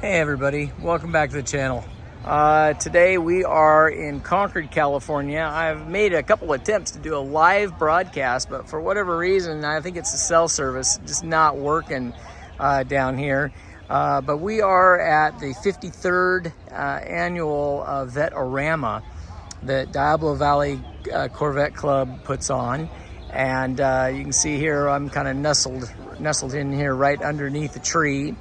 Hey everybody, welcome back to the channel. Today we are in Concord, California. I've made a couple attempts to do a live broadcast, but for whatever reason, I think it's the cell service just not working down here. But we are at the 53rd annual Vette-O-Rama that Diablo Valley Corvette Club puts on. And you can see here I'm kind of nestled in here right underneath the tree.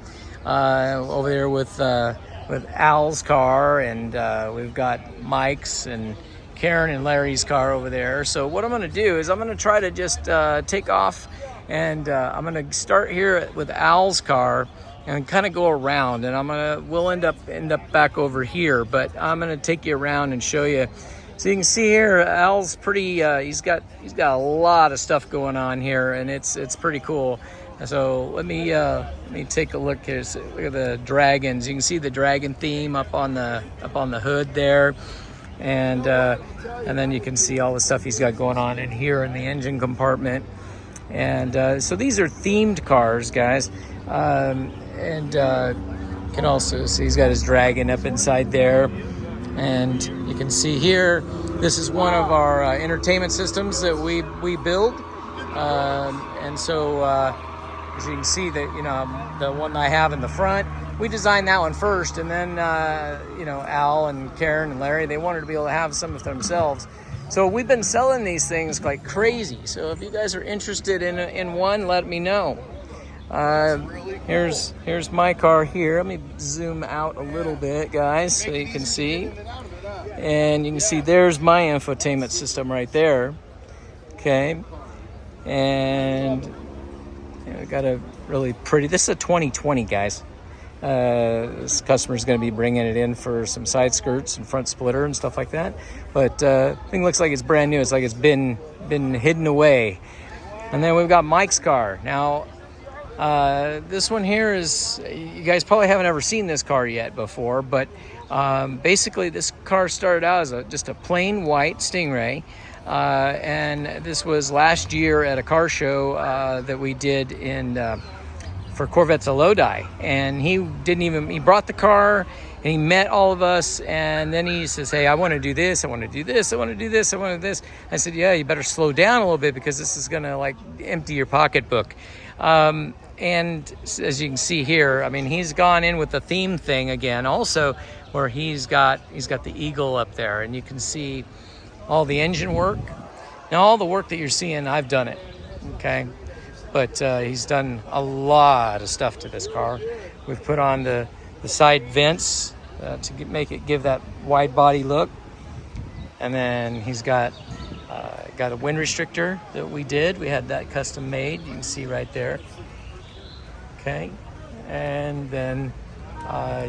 Over there with Al's car, and we've got Mike's and Karen and Larry's car over there. So what I'm going to do is I'm going to try to just take off, and I'm going to start here with Al's car and kind of go around, and we'll end up back over here, but I'm going to take you around and show you. So you can see here, Al's pretty. He's got a lot of stuff going on here, and it's pretty cool. So let me take a look here. So look at the dragons. You can see the dragon theme up on the hood there, and then you can see all the stuff he's got going on in here in the engine compartment. And so these are themed cars, guys. And you can also see he's got his dragon up inside there, and you can see here this is one of our entertainment systems that we build, and so. As you can see that, the one I have in the front, we designed that one first, and then, Al and Karen and Larry, they wanted to be able to have some of themselves. So we've been selling these things like crazy. So if you guys are interested in one, let me know. Here's my car here. Let me zoom out a little bit, guys, so you can see. And you can see there's my infotainment system right there. Okay. And we got a really pretty, this is a 2020, guys. This customer's going to be bringing it in for some side skirts and front splitter and stuff like that. But thing looks like it's brand new. It's like it's been hidden away. And then we've got Mike's car. Now, this one here is, you guys probably haven't ever seen this car yet before, but basically this car started out as just a plain white Stingray. And this was last year at a car show that we did for Corvettes of Lodi. And he brought the car and he met all of us, and then he says, hey, I want to do this, I want to do this, I want to do this, I want to do this. I said, yeah, you better slow down a little bit because this is going to like empty your pocketbook. And as you can see here, I mean, he's gone in with the theme thing again also, where he's got the eagle up there, and you can see all the engine work. Now, all the work that you're seeing, I've done it, okay? But he's done a lot of stuff to this car. We've put on the side vents to give that wide body look. And then he's got a wind restrictor that we did. We had that custom made. You can see right there. Okay. And then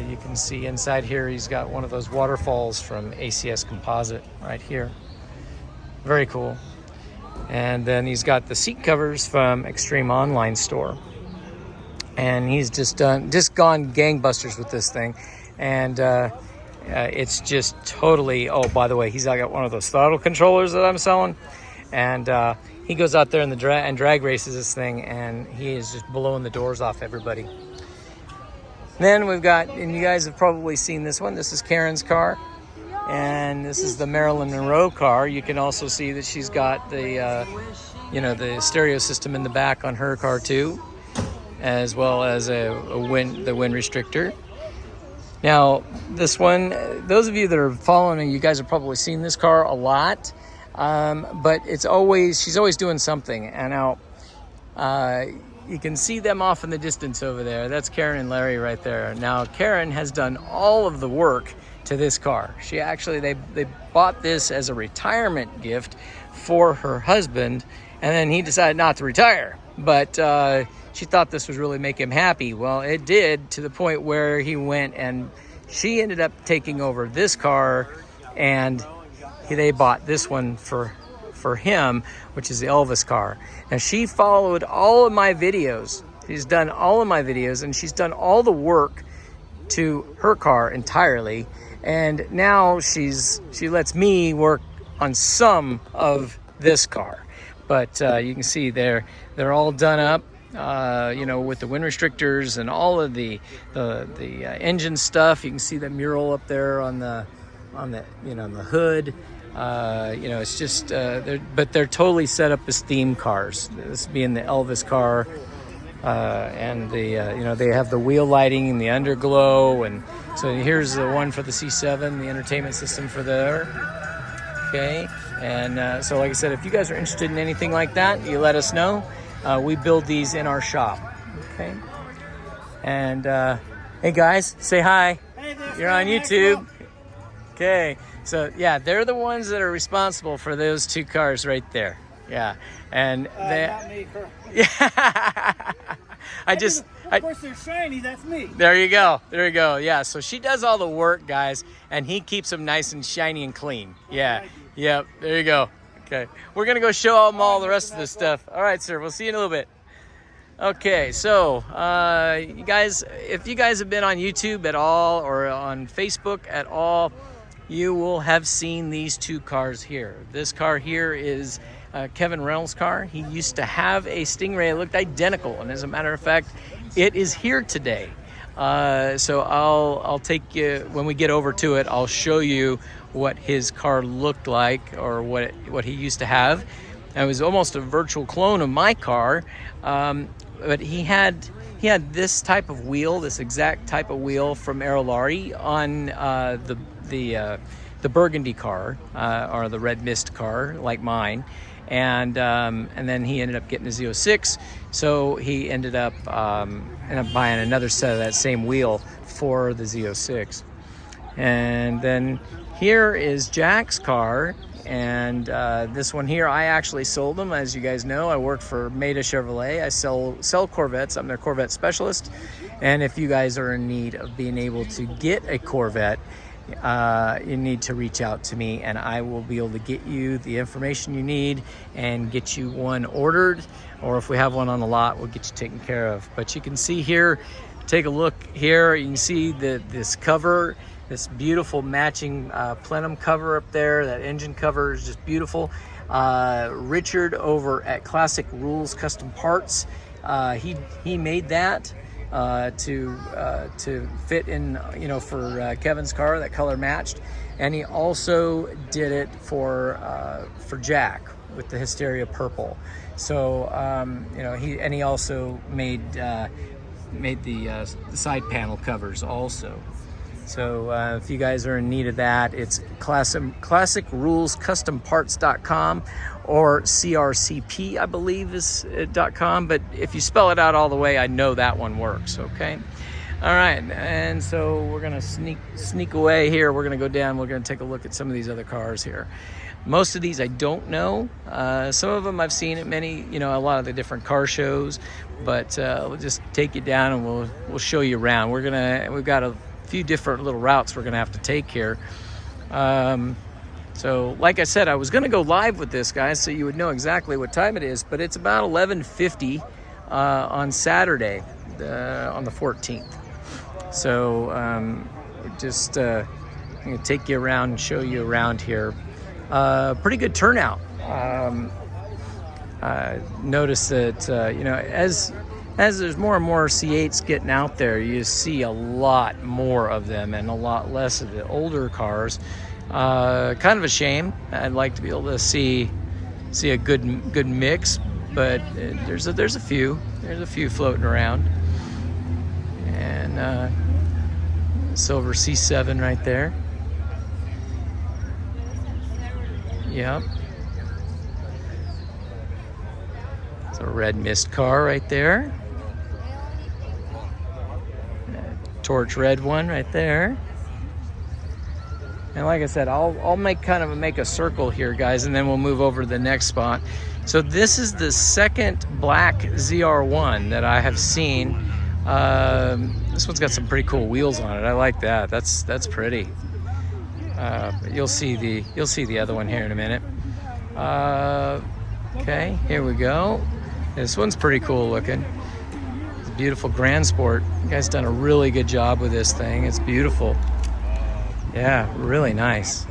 you can see inside here, he's got one of those waterfalls from ACS Composite right here. Very cool. And then he's got the seat covers from Extreme Online Store. And he's just gone gangbusters with this thing. And it's just totally, oh, by the way, I got one of those throttle controllers that I'm selling. And he goes out there in and drag races this thing, and he is just blowing the doors off everybody. Then we've got, and you guys have probably seen this one. This is Karen's car. And this is the Marilyn Monroe car. You can also see that she's got the, the stereo system in the back on her car too, as well as the wind restrictor. Now, this one, those of you that are following, you guys have probably seen this car a lot, but she's always doing something. And now, you can see them off in the distance over there. That's Karen and Larry right there. Now, Karen has done all of the work to this car. She actually, they bought this as a retirement gift for her husband, and then he decided not to retire. But she thought this would really make him happy. Well, it did, to the point where he went and she ended up taking over this car, and they bought this one for him, which is the Elvis car. Now, she followed all of my videos. She's done all of my videos, and she's done all the work to her car entirely. And now she lets me work on some of this car. But you can see they're all done up. you know, with the wind restrictors and all of the engine stuff. You can see the mural up there on the you know, on the hood. You know, it's just they're totally set up as theme cars. This being the Elvis car, and the you know, they have the wheel lighting and the underglow, and so here's the one for the C7, the entertainment system for there. Okay, and so like I said, if you guys are interested in anything like that, you let us know. We build these in our shop. Okay, and hey guys, say hi. Hey, you're on YouTube. Okay, so yeah, they're the ones that are responsible for those two cars right there. Yeah, and they. Not me, yeah. Of course, they're shiny. That's me. There you go. There you go. Yeah. So she does all the work, guys, and he keeps them nice and shiny and clean. Yeah. Yep. There you go. Okay. We're gonna go show them all the rest of this stuff. All right, sir. We'll see you in a little bit. Okay. So, you guys, if you guys have been on YouTube at all or on Facebook at all, you will have seen these two cars here. This car here is Kevin Reynolds' car. He used to have a Stingray. It looked identical, and as a matter of fact, it is here today. So I'll take you, when we get over to it, I'll show you what his car looked like, or what he used to have. And it was almost a virtual clone of my car, but he had this type of wheel, this exact type of wheel from Aerolardi on the Burgundy car, or the Red Mist car, like mine. And then he ended up getting a Z06, so he ended up buying another set of that same wheel for the Z06. And then here is Jack's car, and this one here, I actually sold them. As you guys know, I work for Maida Chevrolet. I sell Corvettes. I'm their Corvette specialist, and if you guys are in need of being able to get a Corvette, you need to reach out to me, and I will be able to get you the information you need and get you one ordered, or if we have one on the lot, we'll get you taken care of. But you can see here, take a look here, you can see this cover, this beautiful matching plenum cover up there. That engine cover is just beautiful. Richard over at Classic Rules Custom Parts, he made that to fit in, you know, for Kevin's car, that color matched, and he also did it for Jack with the Hysteria purple. So you know, he also made the side panel covers also. So if you guys are in need of that, it's classicrulescustomparts.com or CRCP, I believe, is .com. But if you spell it out all the way, I know that one works, okay? All right, and so we're gonna sneak away here. We're gonna go down, we're gonna take a look at some of these other cars here. Most of these I don't know. Some of them I've seen at many, you know, a lot of the different car shows, but we'll just take you down and we'll show you around. We've got a few different little routes we're gonna have to take here. So like I said, I was gonna go live with this, guys, so you would know exactly what time it is, but it's about 11:50 on Saturday, on the 14th. So just I'm gonna take you around and show you around here. Pretty good turnout. Notice that you know, as there's more and more C8s getting out there, you see a lot more of them and a lot less of the older cars. Kind of a shame. I'd like to be able to see a good mix, but there's a few floating around. And silver C7 right there. Yep. It's a Red Mist car right there. Torch red one right there. And like I said, I'll make a circle here, guys, and then we'll move over to the next spot. So this is the second black ZR1 that I have seen. This one's got some pretty cool wheels on it. I like that. That's pretty. But you'll see the other one here in a minute. Okay, here we go. This one's pretty cool looking. It's a beautiful Grand Sport. You guys done a really good job with this thing. It's beautiful. Yeah, really nice.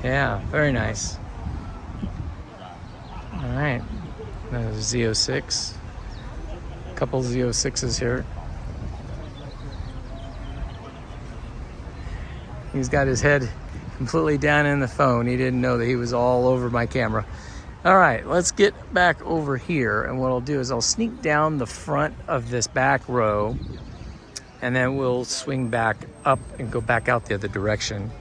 Yeah, very nice. All right, another Z06. couple Z06s here. He's got his head completely down in the phone. He didn't know that he was all over my camera. All right, let's get back over here. And what I'll do is I'll sneak down the front of this back row, and then we'll swing back up and go back out the other direction.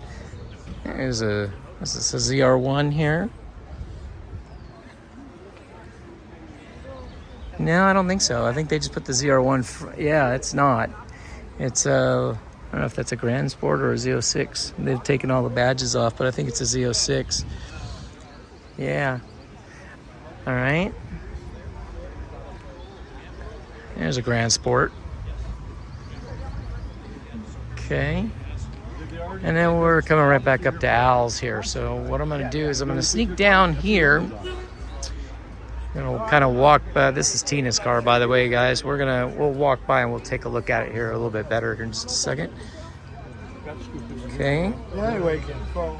There's a, is this a ZR1 here? No, I don't think so. I think they just put the ZR1, yeah, it's not. It's I don't know if that's a Grand Sport or a Z06. They've taken all the badges off, but I think it's a Z06. Yeah. All right. There's a Grand Sport. Okay. And then we're coming right back up to Al's here. So what I'm going to do is I'm going to sneak down here. We'll kind of walk by. This is Tina's car, by the way, guys. We'll walk by and we'll take a look at it here a little bit better here in just a second. Okay.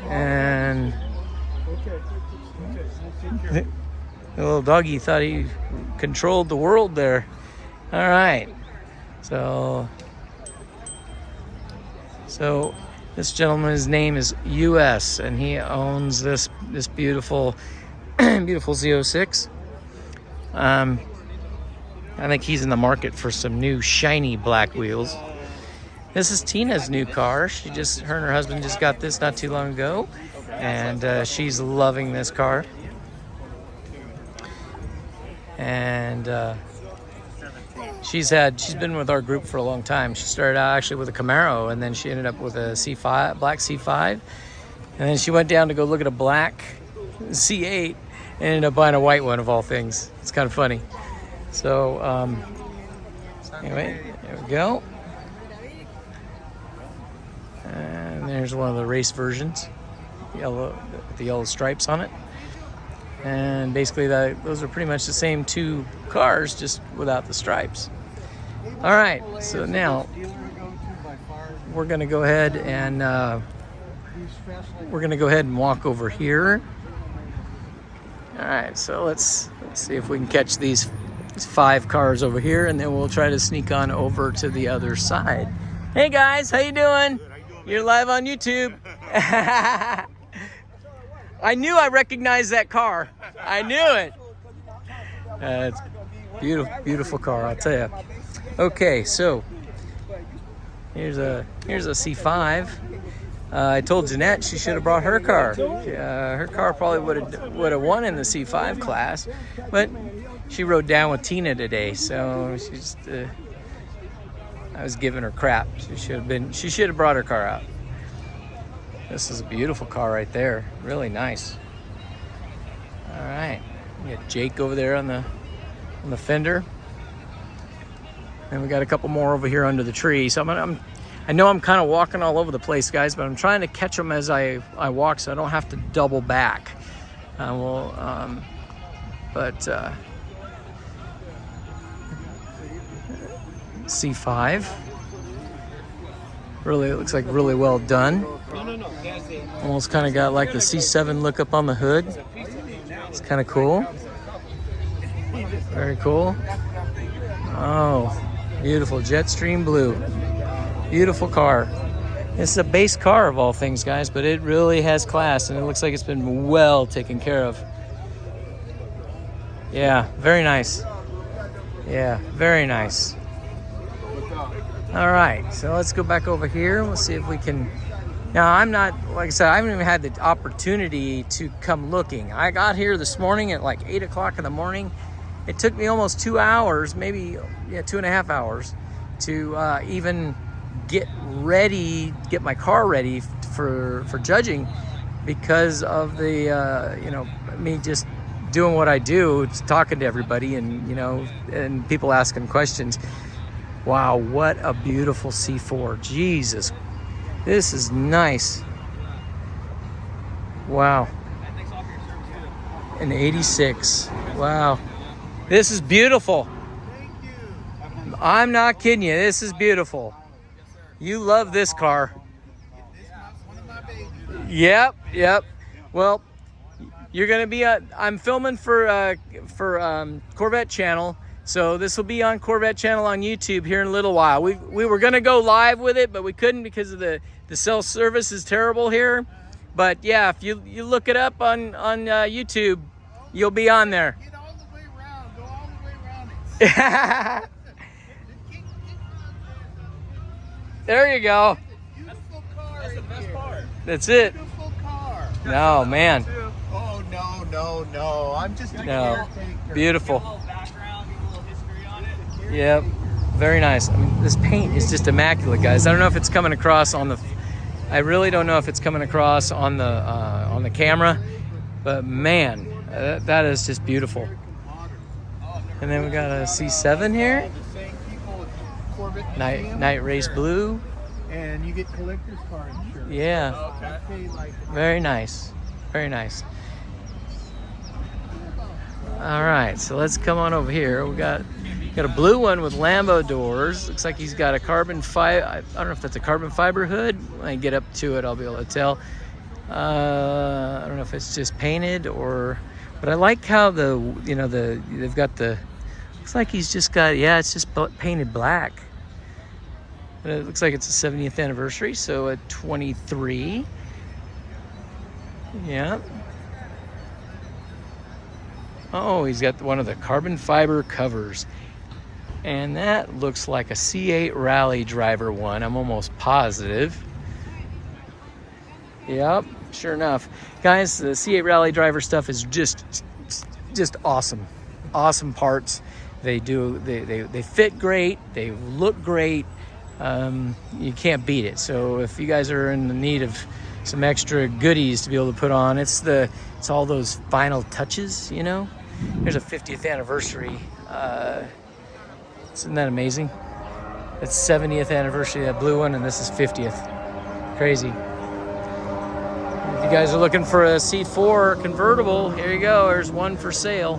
And the little doggy thought he controlled the world there. All right. So this gentleman's name is US, and he owns this beautiful beautiful Z06. I think he's in the market for some new shiny black wheels. This is Tina's new car. Her and her husband just got this not too long ago, and she's loving this car. And she's been with our group for a long time. She started out actually with a Camaro, and then she ended up with a C5, black C5, and then she went down to go look at a black C8. Ended up buying a white one of all things. It's kind of funny. So anyway, there we go. And there's one of the race versions, yellow with the yellow stripes on it. And basically those are pretty much the same two cars, just without the stripes. All right, so now we're gonna go ahead and walk over here. All right, so let's see if we can catch these 5 cars over here, and then we'll try to sneak on over to the other side. Hey guys, how you doing? You're live on YouTube. I knew I recognized that car. I knew it. It's beautiful, beautiful car, I'll tell you. Okay, so here's a C5. I told Jeanette she should have brought her car. Her car probably would have won in the C5 class, but she rode down with Tina today, so I was giving her crap. She should have brought her car out. This is a beautiful car right there, really nice. All right, we got Jake over there on the fender, and we got a couple more over here under the tree. So I know I'm kind of walking all over the place, guys, but I'm trying to catch them as I walk so I don't have to double back. C5. Really, it looks like really well done. Almost kind of got like the C7 look up on the hood. It's kind of cool. Very cool. Oh, beautiful Jetstream blue. Beautiful car. This is a base car of all things, guys, but it really has class, and it looks like it's been well taken care of. Yeah, very nice. Yeah, very nice. All right, so let's go back over here. We'll see if we can. Now, I'm not, like I said, I haven't even had the opportunity to come looking. I got here this morning at like 8 o'clock in the morning. It took me almost 2 hours, maybe 2.5 hours, to even get my car ready for judging, because of the me just doing what I do, talking to everybody, and and people asking questions. Wow, what a beautiful C4. Jesus, this is nice. Wow. An 86. Wow. This is beautiful. I'm not kidding you. This is beautiful. You love this car. Yep. Well, you're gonna be I'm filming for Corvette channel, So this will be on Corvette channel on YouTube here in a little while. We were gonna go live with it, but we couldn't because of the cell service is terrible here. But yeah, if you look it up on YouTube, you'll be on there. Get all the way around. Go all the way around it. There you go. Beautiful car. That's the best part. That's it. Beautiful car. No, man. Oh, no. I'm just a caretaker. Beautiful. Give a little background, give a little history on it. Yep. Very nice. I mean, this paint is just immaculate, guys. I don't know if it's coming across on the... I really don't know if it's coming across on the camera, but man, that is just beautiful. And then we got a C7 here. Night Race Blue. And you get collector's car insurance. Yeah. Very nice. Very nice. All right, so let's come on over here. We got a blue one with Lambo doors. Looks like he's got a carbon fiber. I don't know if that's a carbon fiber hood. When I get up to it, I'll be able to tell. I don't know if it's just painted or, but I like how they've got the. Looks like he's just got, yeah, it's just painted black. But it looks like it's the 70th anniversary, so at 23. Yeah. Oh, he's got one of the carbon fiber covers. And that looks like a C8 Rally Driver one. I'm almost positive. Yep, sure enough. Guys, the C8 Rally Driver stuff is just awesome. Awesome parts. They fit great. They look great. You can't beat it. So if you guys are in the need of some extra goodies to be able to put on, it's all those final touches, you know. There's a 50th anniversary. Isn't that amazing? It's 70th anniversary of that blue one, and this is 50th. Crazy. If you guys are looking for a C4 convertible, here you go. There's one for sale.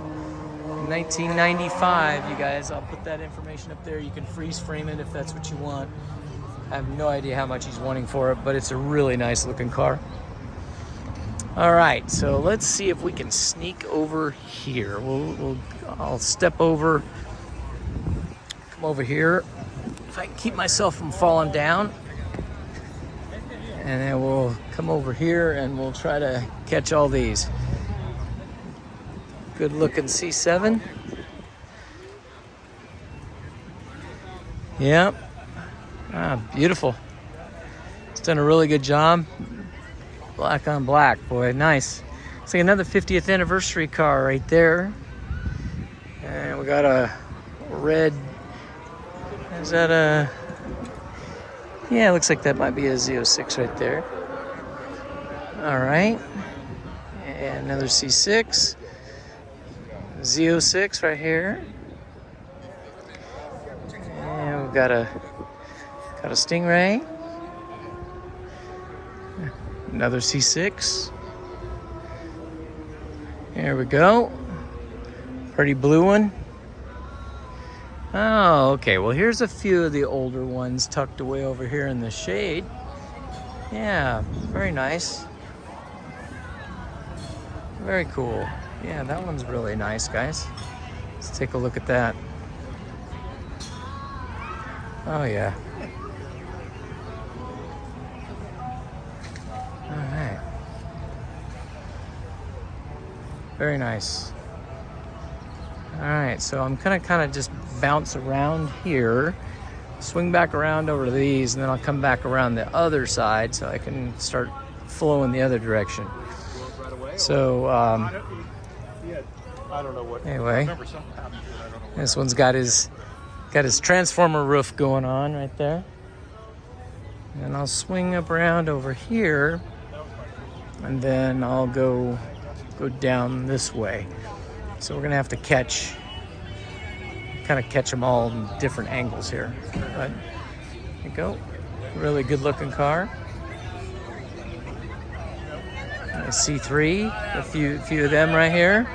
1995, you guys. I'll put that information up there. You can freeze frame it if that's what you want. I have no idea how much he's wanting for it, but it's a really nice looking car. All right, so let's see if we can sneak over here. I'll step over, come over here. If I can keep myself from falling down. And then we'll come over here and we'll try to catch all these. Good looking C7. Yep. Ah, beautiful. It's done a really good job. Black on black, boy, nice. It's like another 50th anniversary car right there. And we got a red, is that a, yeah, it looks like that might be a Z06 right there. All right, and another C6. Z06 right here. And we've got a Stingray. Another C6. There we go. Pretty blue one. Oh, okay. Well, here's a few of the older ones tucked away over here in the shade. Yeah, very nice. Very cool. Yeah, that one's really nice, guys. Let's take a look at that. Oh, yeah. All right. Very nice. All right, so I'm gonna kind of just bounce around here, swing back around over to these, and then I'll come back around the other side so I can start flowing the other direction. So, I don't know what. Anyway, this one's got his transformer roof going on right there. And I'll swing up around over here, and then I'll go down this way. So we're gonna have to catch them all in different angles here. But there you go. Really good looking car. A C3, a few of them right here.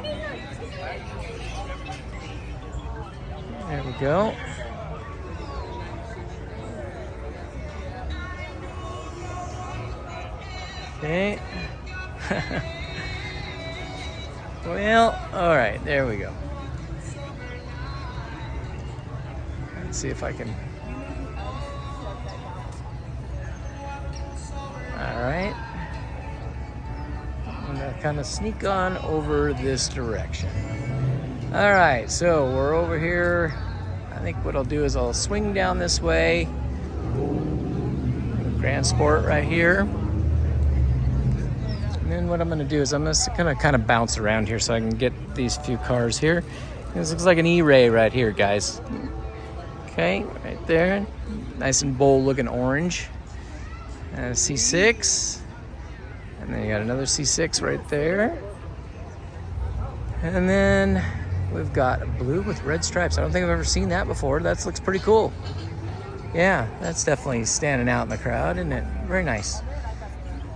There we go. Okay. Well, all right, there we go. Let's see if I can. All right. I'm gonna kind of sneak on over this direction. All right, so we're over here. I think what I'll do is I'll swing down this way. Grand Sport right here. And then what I'm gonna do is I'm gonna kind of bounce around here so I can get these few cars here. This looks like an E-Ray right here, guys. Okay, right there. Nice and bold looking orange. And a C6. And then you got another C6 right there. And then we've got a blue with red stripes. I don't think I've ever seen that before. That looks pretty cool. Yeah, that's definitely standing out in the crowd, isn't it? Very nice.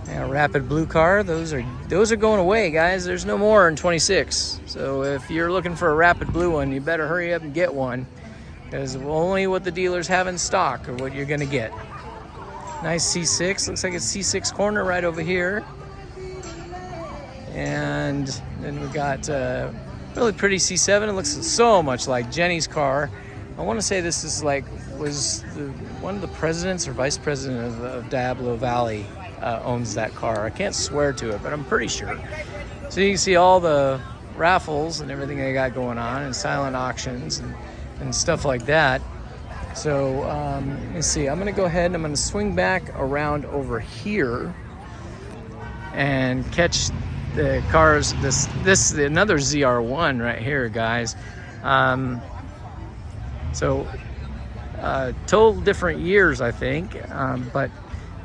Yeah, rapid blue car. Those are going away, guys. There's no more in 26. So if you're looking for a rapid blue one, you better hurry up and get one, because only what the dealers have in stock are what you're gonna get. Nice C6. Looks like it's C6 corner right over here. And then we got really pretty C7. It looks so much like Jenny's car. I want to say this is one of the presidents or vice president of Diablo Valley owns that car. I can't swear to it, but I'm pretty sure. So you can see all the raffles and everything they got going on, and silent auctions and stuff like that. So let me see. I'm going to go ahead and I'm going to swing back around over here and catch the cars. This is another ZR1 right here, guys. So total different years, I think, but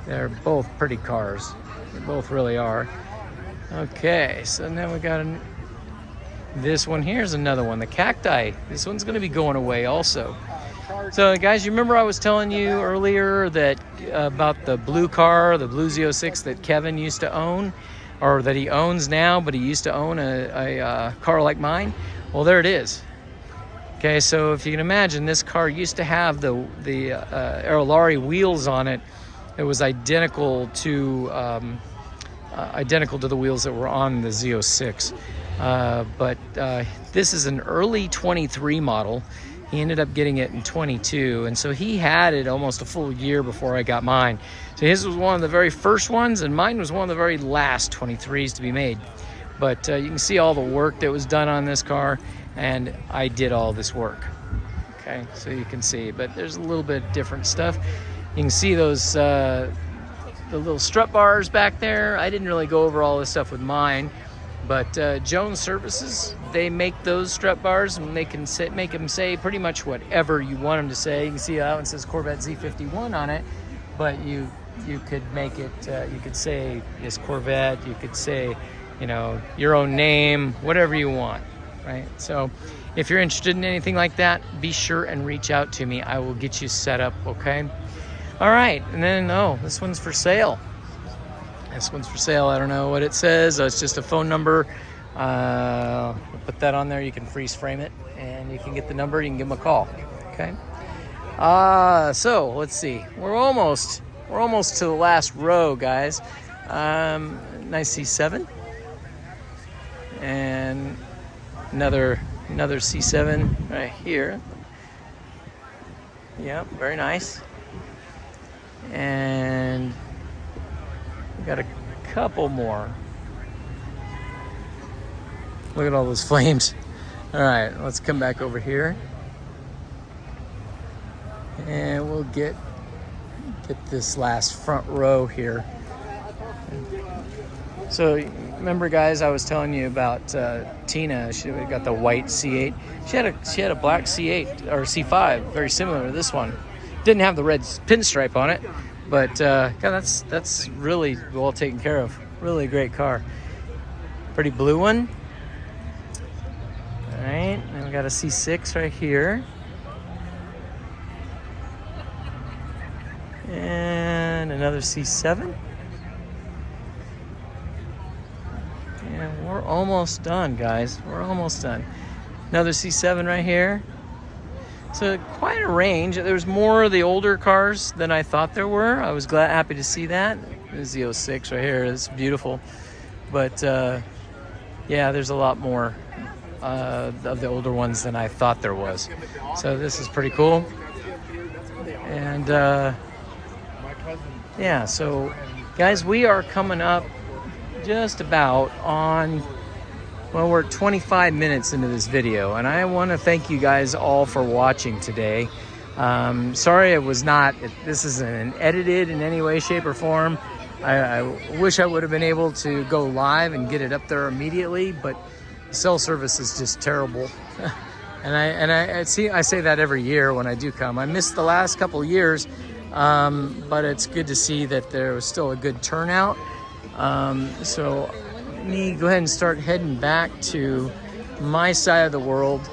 they're both pretty cars. They both really are. Okay, so now we got this one. Here's another one, the Cacti. This one's going to be going away also. So guys, you remember I was telling you earlier that about the blue car, the blue Z06 that Kevin used to own, or that he owns now, but he used to own a car like mine? Well, there it is. Okay, so if you can imagine, this car used to have the Aerolarri wheels on it. It was identical to the wheels that were on the Z06. But this is an early 23 model. He ended up getting it in 22, and so he had it almost a full year before I got mine. So his was one of the very first ones, and mine was one of the very last 23s to be made. But you can see all the work that was done on this car, and I did all this work. Okay, so you can see, but there's a little bit different stuff. You can see those the little strut bars back there. I didn't really go over all this stuff with mine, but Jones Services, they make those strut bars, and they can make them say pretty much whatever you want them to say. You can see that one says Corvette Z51 on it, but you could make it, you could say this Corvette, you could say, you know, your own name, whatever you want, right? So if you're interested in anything like that, be sure and reach out to me. I will get you set up, okay? All right, and then, oh, this one's for sale. This one's for sale. I don't know what it says. It's just a phone number. We'll put that on there. You can freeze frame it, and you can get the number. You can give them a call. Okay. So let's see. We're almost to the last row, guys. Nice C7, and another C7 right here. Yeah, very nice. And got a couple more. Look at all those flames. All right, let's come back over here, and we'll get this last front row here. So remember, guys, I was telling you about Tina. She got the white C8. She had a black C8 or C5, very similar to this one. Didn't have the red pinstripe on it, but God, that's really well taken care of. Really great car. Pretty blue one. All right, and we got a C6 right here. And another C7. And we're almost done, guys. We're almost done. Another C7 right here. So quite a range. There's more of the older cars than I thought there were. I was happy to see that. There's the 06 right here. It's beautiful. But yeah, there's a lot more of the older ones than I thought there was. So this is pretty cool. And yeah, so guys, we are coming up just about on, well, we're 25 minutes into this video, and I want to thank you guys all for watching today. Sorry it was not, this isn't edited in any way, shape, or form. I wish I would have been able to go live and get it up there immediately, but cell service is just terrible. and I say that every year when I do come. I missed the last couple of years, but it's good to see that there was still a good turnout. So let me go ahead and start heading back to my side of the world.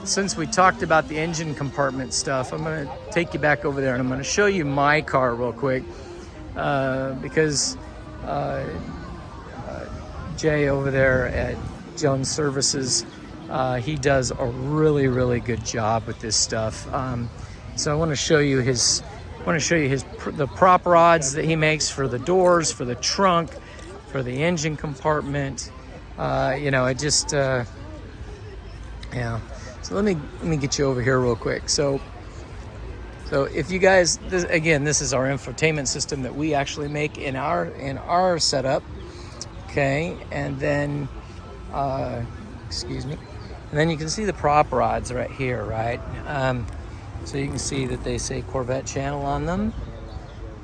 Since we talked about the engine compartment stuff, I'm going to take you back over there and I'm going to show you my car real quick, because Jay over there at Jones Services, he does a really good job with this stuff. So I want to show you the prop rods that he makes for the doors, for the trunk, for the engine compartment. It just yeah. So let me get you over here real quick. So if you guys, this is our infotainment system that we actually make in our setup. Okay, and then excuse me, and then you can see the prop rods right here, right? So you can see that they say Corvette channel on them,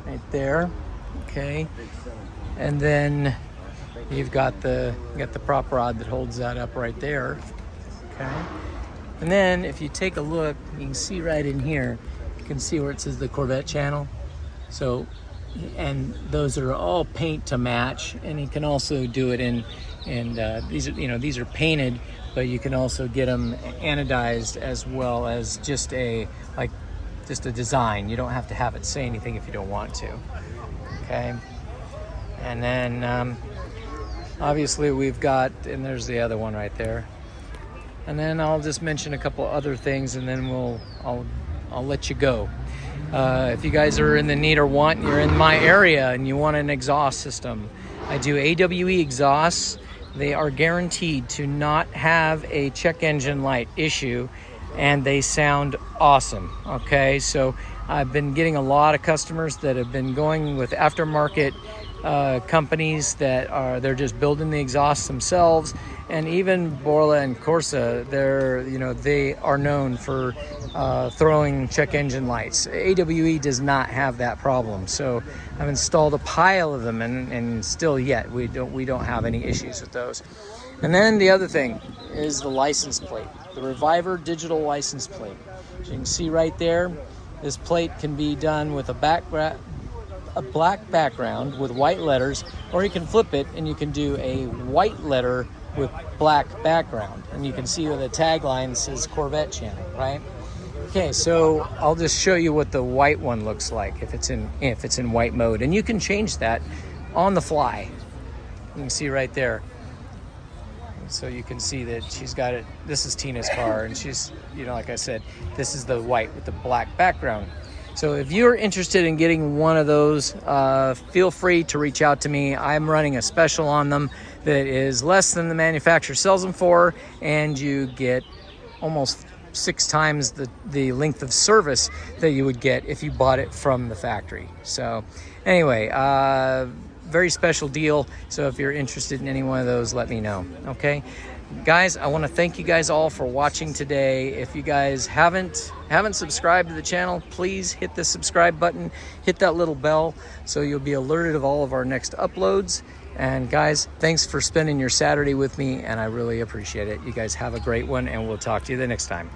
right there. Okay, and then you've got the prop rod that holds that up right there. Okay. And then if you take a look, you can see right in here, you can see where it says the Corvette channel. So, and those are all paint to match, and you can also do it in these are painted, but you can also get them anodized as well as just a design. You don't have to have it say anything if you don't want to. Okay. And then obviously we've got, and there's the other one right there. And then I'll just mention a couple other things, and then I'll let you go. If you guys are in the need or want, you're in my area and you want an exhaust system, I do AWE exhausts. They are guaranteed to not have a check engine light issue, and they sound awesome. Okay, so I've been getting a lot of customers that have been going with aftermarket companies that they're just building the exhaust themselves. And even Borla and Corsa, they are known for throwing check engine lights. AWE does not have that problem. So I've installed a pile of them, and still yet we don't have any issues with those. And then the other thing is the license plate, the Reviver digital license plate. So you can see right there, this plate can be done with a black background with white letters, or you can flip it and you can do a white letter with black background, and you can see where the tagline says Corvette channel, right? Okay, so I'll just show you what the white one looks like if it's in white mode, and you can change that on the fly. You can see right there. So you can see that she's got it. This is Tina's car, and she's, like I said, this is the white with the black background. So if you're interested in getting one of those, feel free to reach out to me. I'm running a special on them that is less than the manufacturer sells them for, and you get almost 6 times the length of service that you would get if you bought it from the factory. So anyway, very special deal. So if you're interested in any one of those, let me know. Okay, guys, I want to thank you guys all for watching today. If you guys haven't subscribed to the channel, please hit the subscribe button, hit that little bell so you'll be alerted of all of our next uploads. And guys, thanks for spending your Saturday with me, and I really appreciate it. You guys have a great one, and we'll talk to you the next time.